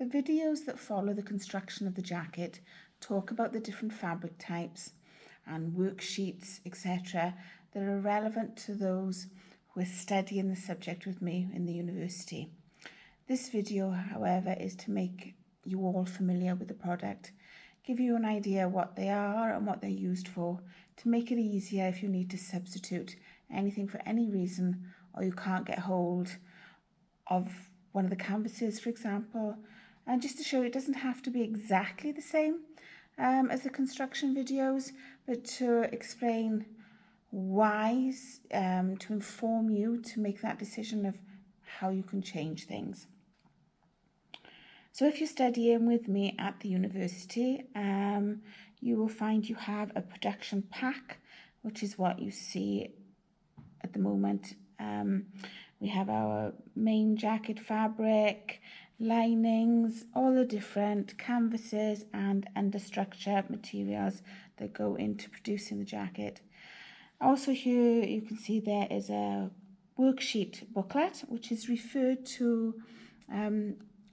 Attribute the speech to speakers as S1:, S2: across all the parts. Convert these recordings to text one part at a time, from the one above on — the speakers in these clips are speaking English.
S1: The videos that follow the construction of the jacket talk about the different fabric types and worksheets, etc. that are relevant to those who are studying the subject with me in the university. This video, however, is to make you all familiar with the product, give you an idea what they are and what they're used for, to make it easier if you need to substitute anything for any reason, or you can't get hold of one of the canvases, for example, and just to show it doesn't have to be exactly the same as the construction videos, but to explain why, to inform you to make that decision of how you can change things. So if you're studying with me at the university, you will find you have a production pack, which is what you see at the moment. We have our main jacket fabric, linings, all the different canvases and understructure materials that go into producing the jacket. Also here you can see there is a worksheet booklet which is referred to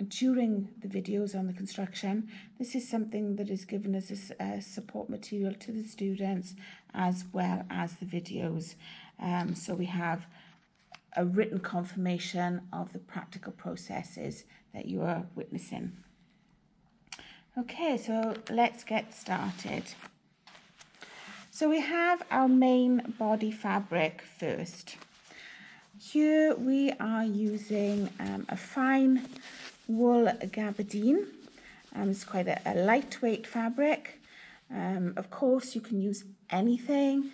S1: during the videos on the construction. This is something that is given as a support material to the students as well as the videos. So we have a written confirmation of the practical processes that you are witnessing. Okay, so let's get started. So we have our main body fabric first. Here we are using a fine wool gabardine. It's quite a lightweight fabric. Of course, you can use anything.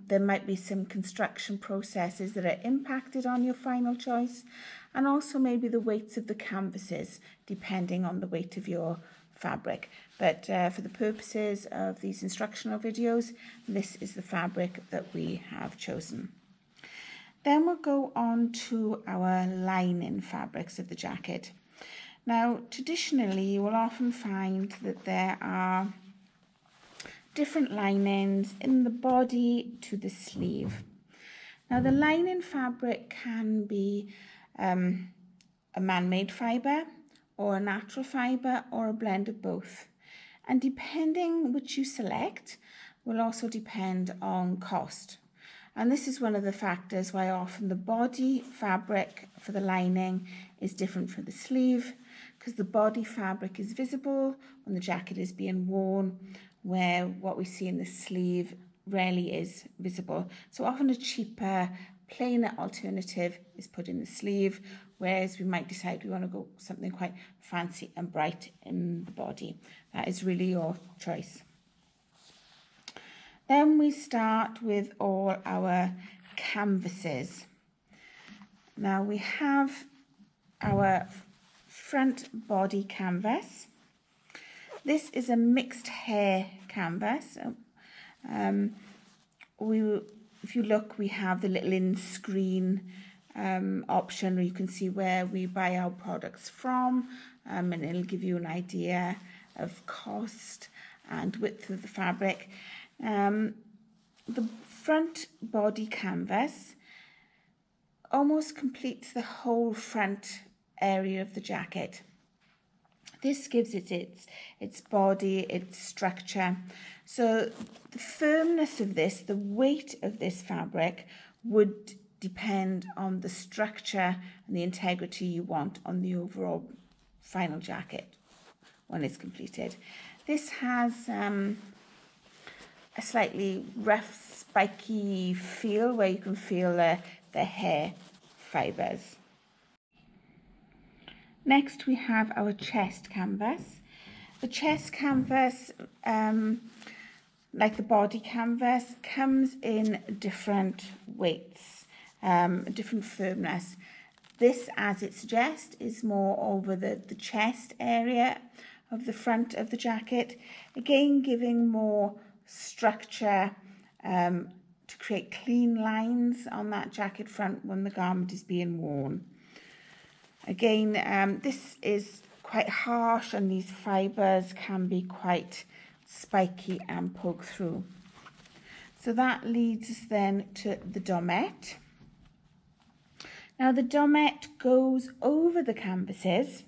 S1: There might be some construction processes that are impacted on your final choice, and also maybe the weights of the canvases depending on the weight of your fabric. But for the purposes of these instructional videos, this is the fabric that we have chosen. Then we'll go on to our lining fabrics of the jacket. Now, traditionally, you will often find that there are different linings in the body to the sleeve. Now, the lining fabric can be a man-made fibre or a natural fibre or a blend of both. And depending which you select will also depend on cost. And this is one of the factors why often the body fabric for the lining is different from the sleeve, because the body fabric is visible when the jacket is being worn, where what we see in the sleeve rarely is visible. So often a cheaper, plainer alternative is put in the sleeve, whereas we might decide we want to go something quite fancy and bright in the body. That is really your choice. Then we start with all our canvases. Now we have our front body canvas. This is a mixed hair canvas. If you look, we have the little in-screen option where you can see where we buy our products from, and it'll give you an idea of cost and width of the fabric. The front body canvas almost completes the whole front area of the jacket. This gives it its body, its structure. So the firmness of this, the weight of this fabric would depend on the structure and the integrity you want on the overall final jacket when it's completed. This has a slightly rough, spiky feel where you can feel the hair fibres. Next we have our chest canvas. The chest canvas, like the body canvas, comes in different weights, different firmness. This, as it suggests, is more over the chest area of the front of the jacket, again giving more structure to create clean lines on that jacket front when the garment is being worn. Again, this is quite harsh, and these fibres can be quite spiky and poke through. So that leads us then to the Domet. Now the Domet goes over the canvases,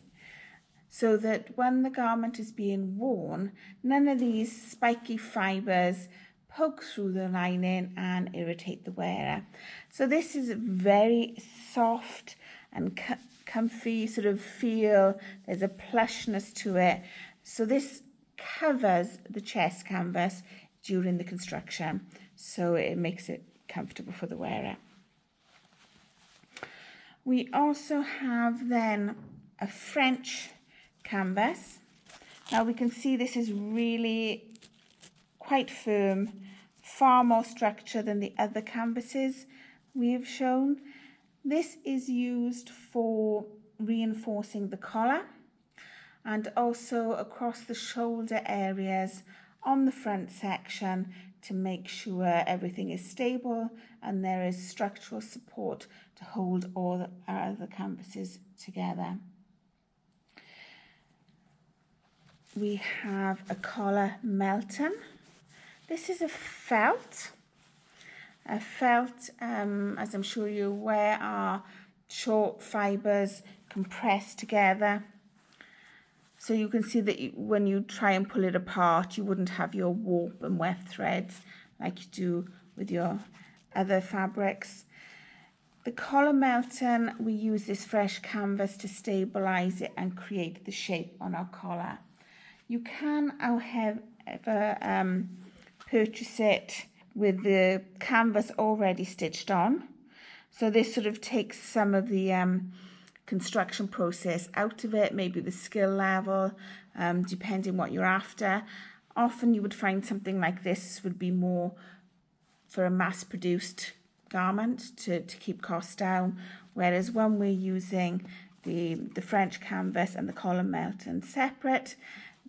S1: so that when the garment is being worn, none of these spiky fibres poke through the lining and irritate the wearer. So this is very soft and comfy sort of feel. There's a plushness to it. So this covers the chest canvas during the construction, so it makes it comfortable for the wearer. We also have then a French canvas. Now we can see this is really quite firm, far more structure than the other canvases we've shown. This is used for reinforcing the collar and also across the shoulder areas on the front section to make sure everything is stable and there is structural support to hold all our other canvases together. We have a collar melton. This is a felt. A felt, as I'm sure you're aware, are short fibres compressed together. So you can see that when you try and pull it apart, you wouldn't have your warp and weft threads like you do with your other fabrics. The collar melton, we use this fresh canvas to stabilise it and create the shape on our collar. You can, however, purchase it with the canvas already stitched on. So this sort of takes some of the construction process out of it, maybe the skill level, depending what you're after. Often you would find something like this would be more for a mass-produced garment to keep costs down, whereas when we're using the French canvas and the collar melton separate,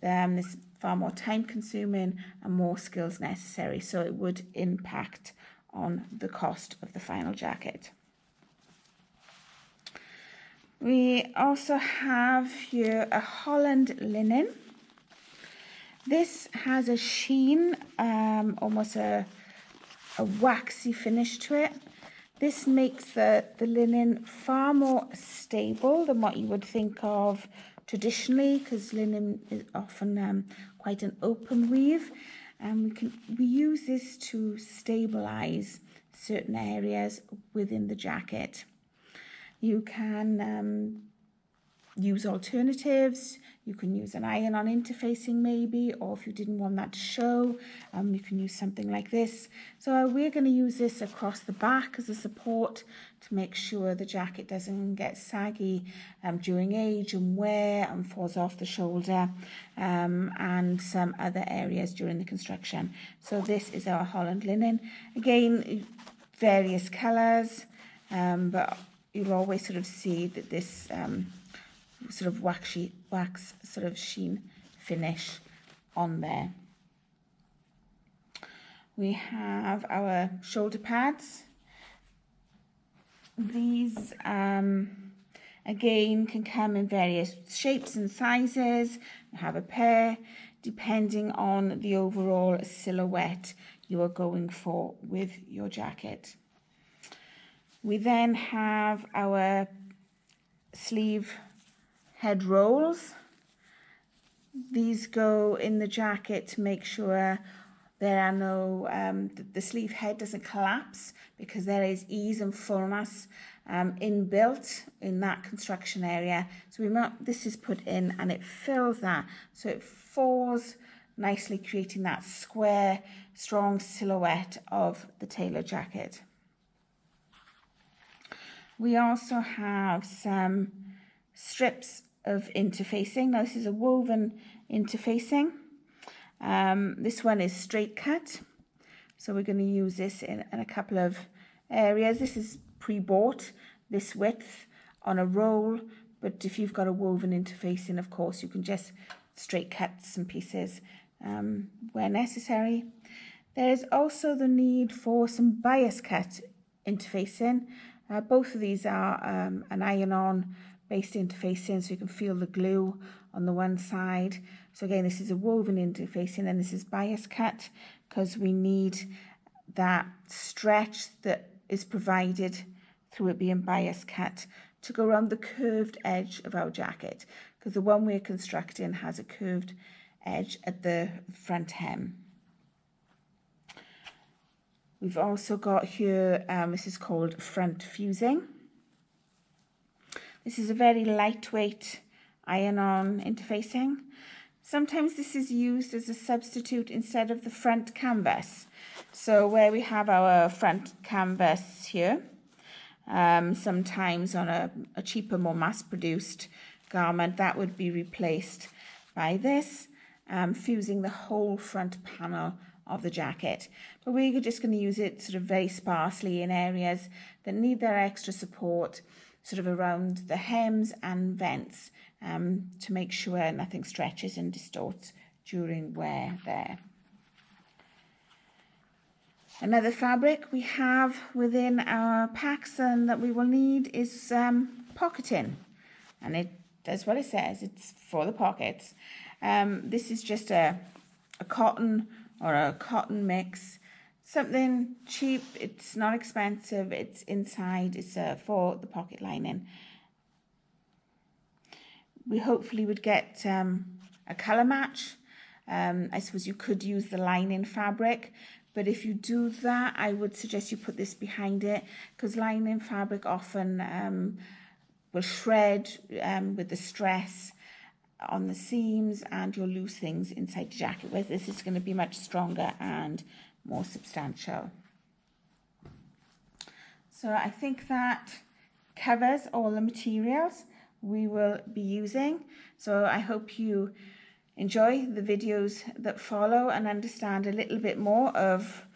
S1: this far more time consuming and more skills necessary, so it would impact on the cost of the final jacket. We also have here a Holland Linen. This has a sheen, almost a waxy finish to it. This makes the linen far more stable than what you would think of traditionally, because linen is often quite an open weave, and we use this to stabilize certain areas within the jacket. You can use alternatives. You can use an iron-on interfacing maybe, or if you didn't want that to show, you can use something like this. So we're going to use this across the back as a support to make sure the jacket doesn't get saggy during age and wear and falls off the shoulder, and some other areas during the construction. So this is our Holland Linen. Again, various colours, but you'll always sort of see that this sort of wax sort of sheen finish on there. We have our shoulder pads. These again can come in various shapes and sizes. You have a pair depending on the overall silhouette you are going for with your jacket. We then have our sleeve head rolls. These go in the jacket to make sure there are no, the sleeve head doesn't collapse, because there is ease and fullness inbuilt in that construction area. So this is put in and it fills that, so it falls nicely, creating that square, strong silhouette of the tailor jacket. We also have some strips of interfacing. Now this is a woven interfacing. This one is straight cut, so we're going to use this in a couple of areas. This is pre-bought, this width on a roll, but if you've got a woven interfacing, of course you can just straight cut some pieces where necessary. There is also the need for some bias cut interfacing. Both of these are an iron-on based interfacing, so you can feel the glue on the one side. So again, this is a woven interfacing and this is bias cut, because we need that stretch that is provided through it being bias cut to go around the curved edge of our jacket, because the one we're constructing has a curved edge at the front hem. We've also got here, this is called front fusing. This is a very lightweight iron-on interfacing. Sometimes this is used as a substitute instead of the front canvas. So where we have our front canvas here, sometimes on a cheaper, more mass-produced garment, that would be replaced by this, fusing the whole front panel of the jacket. But we're just going to use it sort of very sparsely in areas that need their extra support, sort of around the hems and vents, to make sure nothing stretches and distorts during wear there. Another fabric we have within our packs and that we will need is pocketing, and it does what it says, it's for the pockets. This is just a cotton or a cotton mix, something cheap, it's not expensive, it's inside, it's for the pocket lining. We hopefully would get a colour match. I suppose you could use the lining fabric, but if you do that, I would suggest you put this behind it, because lining fabric often will shred with the stress on the seams, and you'll lose things inside the jacket, whereas this is going to be much stronger and more substantial. So I think that covers all the materials we will be using. So I hope you enjoy the videos that follow and understand a little bit more of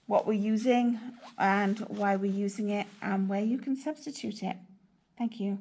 S1: what we're using and why we're using it and where you can substitute it. Thank you.